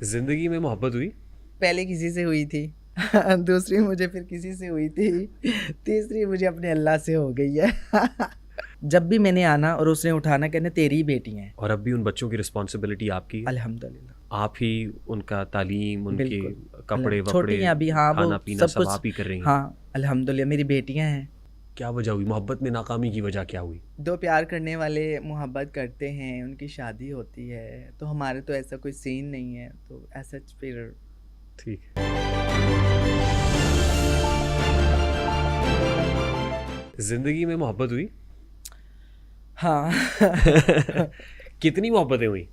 जिंदगी में मोहब्बत हुई? पहले किसी से हुई थी दूसरी मुझे फिर किसी से हुई थी, तीसरी मुझे अपने अल्लाह से हो गई है जब भी मैंने आना और उसने उठाना, कहने तेरी ही बेटी हैं। और अब भी उन बच्चों की रिस्पॉन्सिबिलिटी आपकी है? अल्हम्दुलिल्लाह। आप ही उनका तालीम, उनके बिल्कुल। कपड़े छोटी वपड़े, हैं अभी, हाँ वो खाना पीना सब सब कुछ। आप ही कर रही हैं? हाँ अल्हम्दुलिल्लाह, मेरी बेटियां हैं। क्या वजह हुई मोहब्बत में नाकामी की? वजह क्या हुई? दो प्यार करने वाले मोहब्बत करते हैं, उनकी शादी होती है, तो हमारे तो ऐसा कोई सीन नहीं है, तो ऐसा फिर ठीक है। जिंदगी में मोहब्बत हुई? हाँ कितनी मोहब्बतें हुई?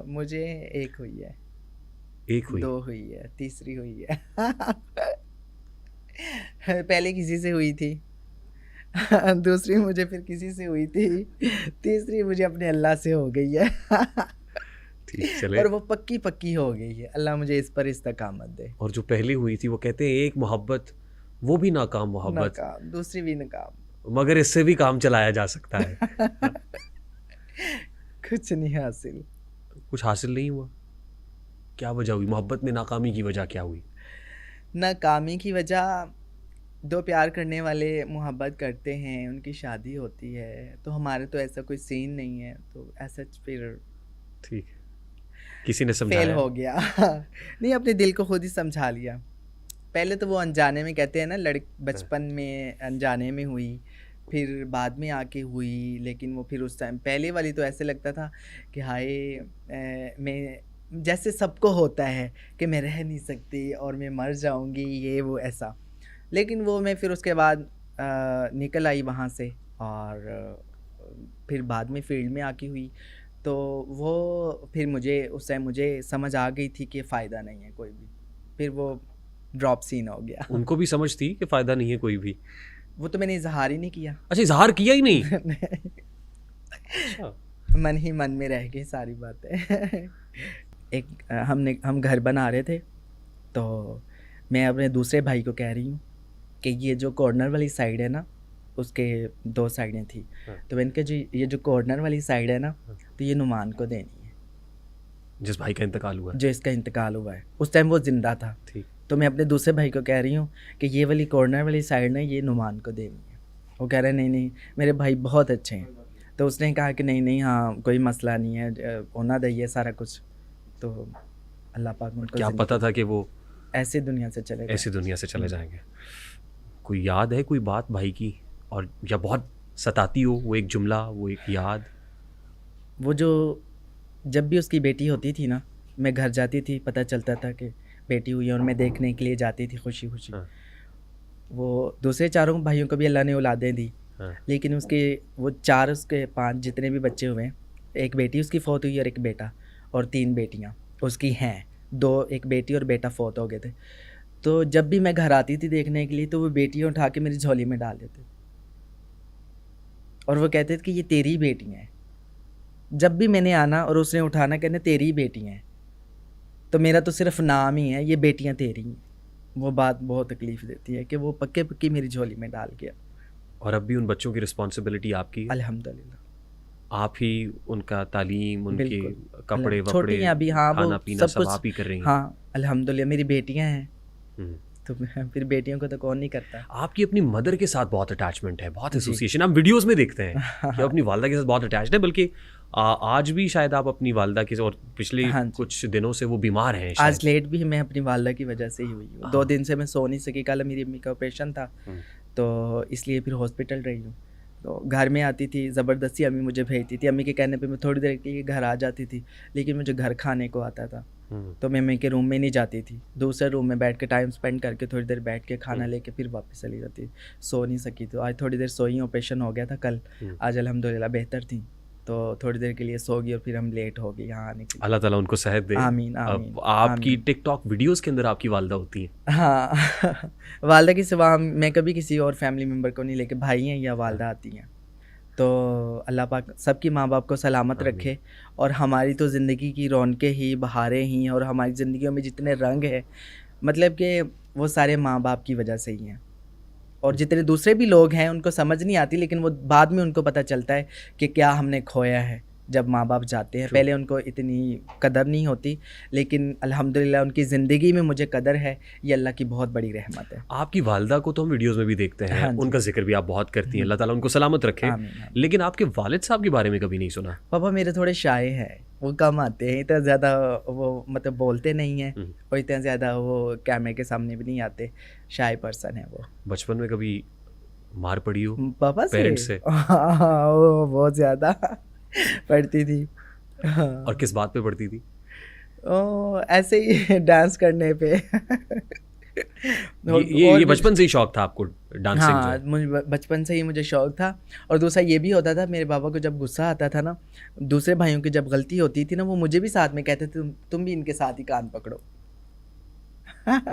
मुझे एक हुई है, एक हुई? दो हुई है, तीसरी हुई है पहले किसी से हुई थी दूसरी मुझे फिर किसी से हुई थी, तीसरी मुझे अपने अल्लाह से हो गई है ठीक चले। और वो पक्की पक्की हो गई है। अल्लाह मुझे इस पर इस्तकामत दे। और जो पहली हुई थी वो कहते हैं एक मोहब्बत, वो भी नाकाम मोहब्बत, नाकाम, दूसरी भी नाकाम मगर इससे भी काम चलाया जा सकता है। कुछ नहीं हासिल। कुछ हासिल नहीं हुआ? क्या वजह हुई मोहब्बत में नाकामी की? वजह क्या हुई? नाकामी की वजह, दो प्यार करने वाले मोहब्बत करते हैं, उनकी शादी होती है, तो हमारे तो ऐसा कोई सीन नहीं है, तो ऐसा फिर ठीक है। किसी ने फेल समझाया? हो गया नहीं, अपने दिल को खुद ही समझा लिया। पहले तो वो अनजाने में, कहते हैं ना बचपन में अनजाने में हुई, फिर बाद में आके हुई, लेकिन वो फिर उस टाइम पहले वाली तो ऐसे लगता था कि हाय मैं, जैसे सबको होता है कि मैं रह नहीं सकती और मैं मर जाऊंगी, ये वो ऐसा। लेकिन वो मैं फिर उसके बाद निकल आई वहाँ से, और फिर बाद में फील्ड में आके हुई, तो वो फिर मुझे उस टाइम मुझे समझ आ गई थी कि फ़ायदा नहीं है कोई भी, फिर वो ड्रॉप सीन हो गया उनको भी समझ थी कि फायदा नहीं है कोई भी? वो तो मैंने इजहार ही नहीं किया अच्छा, इजहार किया ही नहीं? अच्छा। मन ही मन में रह गई सारी बातें एक हम घर बना रहे थे, तो मैं अपने दूसरे भाई को कह रही हूँ कि ये जो कॉर्नर वाली साइड है ना, उसके दो साइडें थी, तो मैंने कहा जी ये जो कॉर्नर वाली साइड है ना, तो ये नुमान को देनी है, जिस भाई का इंतकाल हुआ है? जो इसका इंतकाल हुआ है। उस टाइम वो ज़िंदा था। ठीक। तो मैं अपने दूसरे भाई को कह रही हूँ कि ये वाली कॉर्नर वाली साइड ना, ये नुमान को देनी है। वो कह रहे नहीं नहीं, मेरे भाई बहुत अच्छे हैं। तो उसने कहा कि नहीं नहीं, हाँ कोई मसला नहीं है, होना चाहिए सारा कुछ। तो अल्लाह पाक उनको क्या पता था कि वो ऐसी दुनिया से चले गए। ऐसी दुनिया से चले जाएंगे? कोई याद है कोई बात भाई की, और या बहुत सताती हो वो एक जुमला, वो एक याद? वो जो जब भी उसकी बेटी होती थी ना, मैं घर जाती थी, पता चलता था कि बेटी हुई है, और मैं देखने के लिए जाती थी खुशी खुशी। हाँ। वो दूसरे चारों भाइयों को भी अल्लाह ने औलादें दी, हाँ। लेकिन उसके वो चार, उसके पांच जितने भी बच्चे हुए, एक बेटी उसकी फौत हुई और एक बेटा, और तीन बेटियां उसकी हैं, दो, एक बेटी और बेटा फौत हो गए थे। तो जब भी मैं घर आती थी देखने के लिए, तो वो बेटियां उठा के मेरी झोली में डाल देते, और वो कहते थे कि ये तेरी बेटियां हैं। जब भी मैंने आना और उसने उठाना, कहने तेरी ही बेटियां हैं, तो मेरा तो सिर्फ नाम ही है, ये बेटियां तेरी हैं। वो बात बहुत तकलीफ़ देती है कि वो पक्के पक्की मेरी झोली में डाल गया। और अब भी उन बच्चों की रिस्पॉन्सिबिलिटी आपकी है? अल्हम्दुलिल्लाह। आप ही उनका तालीम, उनके बिल्कुल। कपड़े छोटी वपड़े, हैं अभी, हाँ खाना वो पीना सब सब कुछ। आप ही कर रही हैं? हाँ अल्हम्दुलिल्लाह, मेरी बेटियां हैं, हम्म। तो फिर बेटियों को तो कौन नहीं करता। आपकी अपनी मदर के साथ बहुत अटैचमेंट है, बहुत जी। एसोसिएशन, हम वीडियोस में देखते हैं कि आप अपनी वालदा के साथ बहुत अटैच्ड है, बल्कि आज भी शायद आप अपनी वालदा के, और पिछले हाँ जी। कुछ दिनों से वो बीमार हैं आज शायद। लेट भी मैं अपनी वालदा की वजह से ही हुई हूँ। 2 दिन से मैं सो नहीं सकी, कल मेरी अम्मी का ऑपरेशन था, तो इसलिए फिर हॉस्पिटल रही हूँ। तो घर में आती थी, ज़बरदस्ती अम्मी मुझे भेजती थी, अम्मी के कहने पे मैं थोड़ी देर के लिए घर आ जाती थी, लेकिन मुझे घर खाने को आता था, तो मैं अम्मी के रूम में नहीं जाती थी, दूसरे रूम में बैठ के टाइम स्पेंड करके थोड़ी देर बैठ के खाना लेके फिर वापस चली जाती। सो नहीं सकी, तो आज थोड़ी देर सोई, ऑपरेशन हो गया था कल, आज अल्हम्दुलिल्लाह बेहतर थी, तो थोड़ी देर के लिए सो गई और फिर हम लेट हो गए यहाँ आने के लिए। अल्लाह ताला उनको सेहत दे। आमीन आमीन। अब आपकी टिकटॉक वीडियोस के अंदर आपकी वालदा होती हैं? हाँ वालदा की सिवा मैं कभी किसी और फैमिली मेम्बर को नहीं लेके, भाई हैं या वालदा आती हैं। तो अल्लाह पाक सबकी माँ बाप को सलामत रखे, और हमारी तो ज़िंदगी की रौनकें ही, बहारें ही, और हमारी ज़िंदगियों में जितने रंग हैं, मतलब कि वो सारे माँ बाप की वजह से ही हैं। और जितने दूसरे भी लोग हैं उनको समझ नहीं आती, लेकिन वो बाद में उनको पता चलता है कि क्या हमने खोया है, जब माँ बाप जाते हैं। True. पहले उनको इतनी कदर नहीं होती, लेकिन अल्हम्दुलिल्लाह उनकी ज़िंदगी में मुझे कदर है। ये अल्लाह की बहुत बड़ी रहमत है। आपकी वालिदा को तो हम वीडियोस में भी देखते हैं, हाँ जी। उनका जिक्र भी आप बहुत करती हैं, अल्लाह ताला उनको सलामत रखे। आमीन, आमीन। लेकिन आपके वालिद साहब के बारे में कभी नहीं सुना। पापा मेरे थोड़े शाय हैं, वो कम आते हैं, इतना ज़्यादा वो मतलब बोलते नहीं हैं और इतना ज़्यादा वो कैमरे के सामने भी नहीं आते, शाय पर्सन है वो। बचपन में कभी मार पड़ी हो पापा से? पेरेंट्स से? हाँ, वो बहुत ज़्यादा पड़ती थी। और हाँ। किस बात पे पड़ती थी? ऐसे ही डांस करने पे। ये बचपन से ही शौक था आपको डांसिंग हाँ, का? मुझे बचपन से ही मुझे शौक था। और दूसरा ये भी होता था, मेरे पापा को जब गुस्सा आता था ना, दूसरे भाइयों की जब गलती होती थी ना, वो मुझे भी साथ में कहते थे तुम भी इनके साथ ही कान पकड़ो।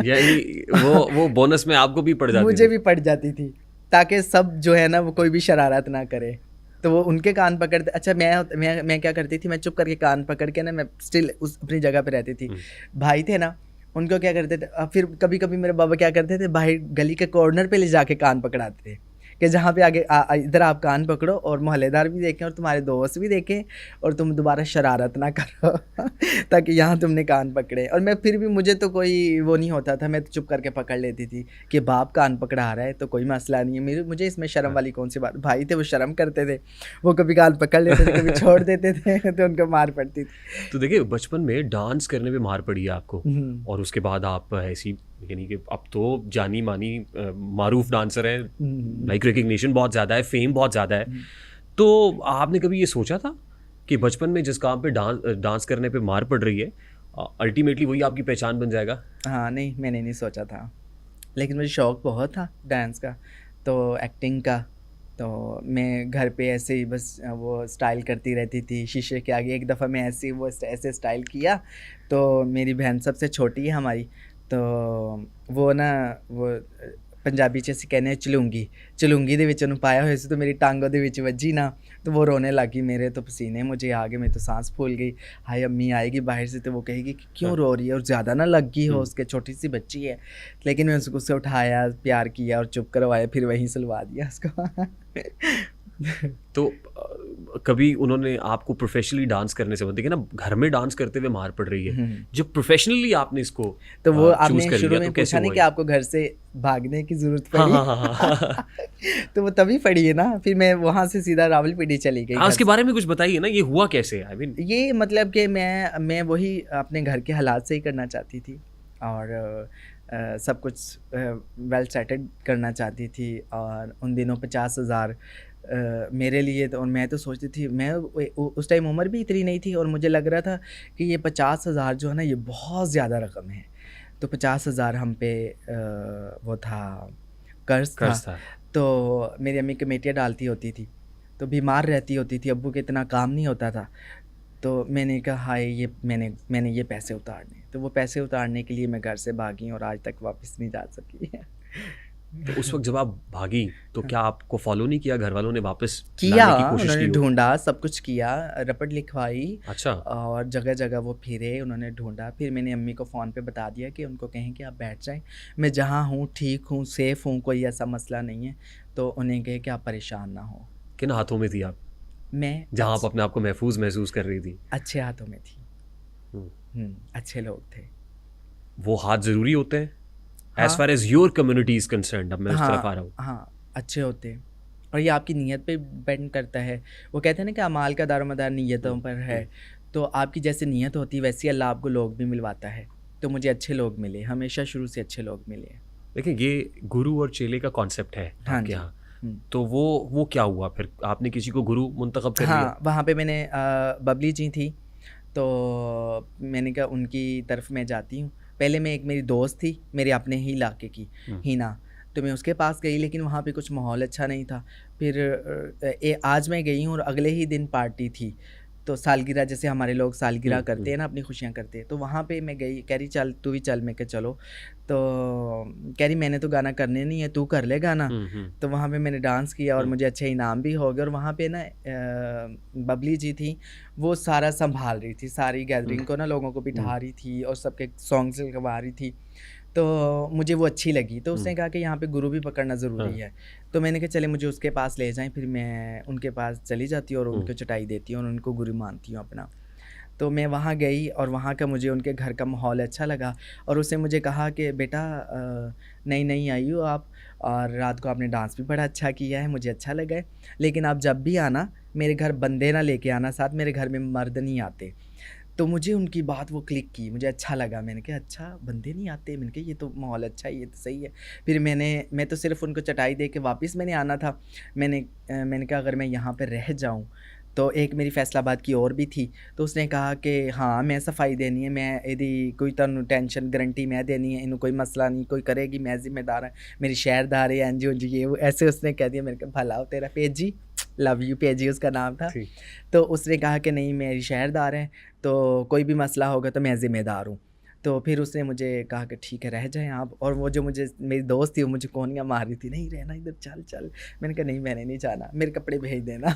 यानी वो बोनस में आपको भी पड़ जाती मुझे थी? भी पड़ जाती थी, ताकि सब जो है ना वो कोई भी शरारत ना करे। तो वो उनके कान पकड़ते, अच्छा मैं क्या करती थी, मैं चुप करके कान पकड़ के ना, मैं स्टिल उस अपनी जगह पे रहती थी। भाई थे ना, उनको क्या करते थे, फिर कभी कभी मेरे बाबा क्या करते थे, भाई गली के कॉर्नर पे ले जाके कान पकड़ाते थे कि जहाँ पे आगे इधर आप कान पकड़ो और मोहल्लेदार भी देखें और तुम्हारे दोस्त भी देखें और तुम दोबारा शरारत ना करो ताकि यहाँ तुमने कान पकड़े। और मैं फिर भी, मुझे तो कोई वो नहीं होता था, मैं तो चुप करके पकड़ लेती थी कि बाप कान पकड़ा रहा है तो कोई मसला नहीं है, मुझे इसमें शर्म वाली कौन सी बात। भाई थे वो शर्म करते थे, वो कभी कान पकड़ लेते थे, कभी छोड़ देते थे तो उनको मार पड़ती थी। तो देखिए, बचपन में डांस करने में मार पड़ी है आपको, और उसके बाद आप ऐसी, यानी कि अब तो जानी मानी मारूफ डांसर है, लाइक रिकग्निशन बहुत ज़्यादा है, फेम बहुत ज़्यादा है। तो आपने कभी ये सोचा था कि बचपन में जिस काम पे डांस करने पे मार पड़ रही है, अल्टीमेटली वही आपकी पहचान बन जाएगा? हाँ, नहीं, मैंने नहीं सोचा था, लेकिन मुझे शौक़ बहुत था डांस का, तो एक्टिंग का। तो मैं घर पे ऐसे ही बस वो स्टाइल करती रहती थी शीशे के आगे। एक दफ़ा मैं ऐसे स्टाइल किया, तो मेरी बहन सबसे छोटी है हमारी, तो वो ना वो पंजाबी च ਅਸੀਂ कहने चलूंगी ਦੇ ਵਿੱਚ ਉਹਨੂੰ ਪਾਇਆ ਹੋਇਆ ਸੀ, तो मेरी टांगों ਦੇ ਵਿੱਚ ਵੱਜੀ ना, तो वो रोने लगी। मेरे तो पसीने मुझे आ गए, मैं तो सांस फूल गई। हाय अम्मी आएगी बाहर से तो वो कहेगी कि क्यों रो रही है, और ज़्यादा ना लग गई हो, उसके छोटी सी बच्ची है। लेकिन मैं उसको उससे उठाया, प्यार किया और चुप करवाया, फिर वहीं सुलवा दिया उसको। तो कभी उन्होंने आपको प्रोफेशनली डांस करने से, देखिए ना, घर में डांस करते हुए मार पड़ रही है, जब प्रोफेशनली आपने इसको तो वो आपने चूज कर शुरू लिया, में तो कैसे पूछा नहीं हुआ कि ये? आपको घर से भागने की ज़रूरत हाँ, पड़ी? हाँ, हाँ, हाँ। तो वो तभी पड़ी है ना, फिर मैं वहाँ से सीधा रावलपिंडी चली गई हाँ, घर उसके से। बारे में कुछ बताइए ना, ये हुआ कैसे? आई मीन ये मतलब कि मैं वही अपने घर के हालात से ही करना चाहती थी, और सब कुछ वेल सेटेड करना चाहती थी। और उन दिनों 50,000 मेरे लिए तो, और मैं तो सोचती थी, मैं उस टाइम उम्र भी इतनी नहीं थी, और मुझे लग रहा था कि ये 50,000 जो है ना, ये बहुत ज़्यादा रकम है। तो 50,000 हम पे वो था, कर्ज था। तो मेरी अम्मी कमेटियाँ डालती होती थी, तो बीमार रहती होती थी, अब्बू के इतना काम नहीं होता था। तो मैंने कहा हाय, ये मैंने ये पैसे उतारने, तो वो पैसे उतारने के लिए मैं घर से भागी और आज तक वापस नहीं जा सकी। तो उस वक्त जब आप भागी, तो क्या आपको फॉलो नहीं किया? घर वालों ने वापस किया, लाने की कोशिश उन्होंने की हो? ढूंढा, सब कुछ किया, रपट लिखवाई, अच्छा। और जगह जगह वो फिरे, उन्होंने ढूंढा। फिर मैंने अम्मी को फ़ोन पे बता दिया कि उनको कहें कि आप बैठ जाएं, मैं जहाँ हूँ ठीक हूँ, सेफ़ हूँ, कोई ऐसा मसला नहीं है। तो उन्हें कहे कि आप परेशान ना हो। किन हाथों में थी आप, मैं जहाँ आप अपने आप को महफूज महसूस कर रही थी? अच्छे हाथों में थी। अच्छे लोग थे। वो हाथ ज़रूरी होते हैं हाँ, as far as your community is concerned? अब मैं उस तरफ आ रहा हाँ, हूँ। हाँ, अच्छे होते हैं, और ये आपकी नीयत पे डिपेंड करता है। वो कहते हैं ना कि अमाल का दारोमदार नीयतों पर है। तो आपकी जैसे नीयत होती है, वैसे अल्लाह आपको लोग भी मिलवाता है। तो मुझे अच्छे लोग मिले, हमेशा शुरू से अच्छे लोग मिले। देखिए, ये गुरु और चेले का कॉन्सेप्ट है हाँ आपके जी। यहाँ, तो वो क्या हुआ फिर? आपने किसी को गुरु मुंतखब कर लिया? हाँ, वहाँ पे मैंने बबली जी थी, तो मैंने कहा उनकी तरफ मैं जाती हूँ। पहले मैं, एक मेरी दोस्त थी मेरे अपने ही इलाके की, हीना, तो मैं उसके पास गई, लेकिन वहाँ पे कुछ माहौल अच्छा नहीं था। फिर आज मैं गई हूँ और अगले ही दिन पार्टी थी, तो सालगिरह, जैसे हमारे लोग सालगिरह करते हैं ना, अपनी खुशियाँ करते हैं। तो वहाँ पे मैं गई, कह रही चल तू भी चल, मैं कहा चलो। तो कह रही मैंने तो गाना करने नहीं है, तू कर ले गाना। तो वहाँ पे मैंने डांस किया और मुझे अच्छे इनाम भी हो गए। और वहाँ पे ना बबली जी थी, वो सारा संभाल रही थी, सारी गैदरिंग को ना, लोगों को बिठा रही थी और सबके सॉन्ग्स लगवा रही थी। तो मुझे वो अच्छी लगी, तो उसने हम्म, कहा कि यहाँ पे गुरु भी पकड़ना ज़रूरी हाँ, है। तो मैंने कहा चले मुझे उसके पास ले जाएं, फिर मैं उनके पास चली जाती हूँ और हम्म, उनको चटाई देती हूँ और उनको गुरु मानती हूँ अपना। तो मैं वहाँ गई और वहाँ का मुझे उनके घर का माहौल अच्छा लगा और उसने मुझे कहा कि बेटा नई नई आई हो आप और रात को आपने डांस भी बड़ा अच्छा किया है, मुझे अच्छा लगा है, लेकिन आप जब भी आना मेरे घर बंदे ना लेके आना साथ, मेरे घर में मर्द नहीं आते। तो मुझे उनकी बात वो क्लिक की, मुझे अच्छा लगा, मैंने कहा अच्छा बंदे नहीं आते, मैंने कहा ये तो माहौल अच्छा है, ये तो सही है। फिर मैं तो सिर्फ़ उनको चटाई दे के वापस मैंने आना था। मैंने कहा अगर मैं यहाँ पे रह जाऊँ, तो एक मेरी फैसलाबाद की और भी थी, तो उसने कहा कि हाँ मैं सफाई देनी है, मैं यदि कोई तुहानू टेंशन गारंटी मैं देनी है, इन्हू कोई मसला नहीं, कोई करेगी मैं जिम्मेदार है, मेरी शहरदार है, एनजी ओनजी ये वो ऐसे उसने कह दिया। मैंने कहा भला हो तेरा पेजी, लव यू पेजी उसका नाम था। ठीक, तो उसने कहा कि नहीं मेरी शहरदार है, तो कोई भी मसला होगा तो मैं ज़िम्मेदार हूँ। तो फिर उसने मुझे कहा कि ठीक है रह जाएँ आप, और वो जो मुझे मेरी दोस्त थी वो मुझे कोहनियाँ मार रही थी, नहीं रहना इधर चल, चल। मैंने कहा नहीं मैंने नहीं जाना, मेरे कपड़े भेज देना।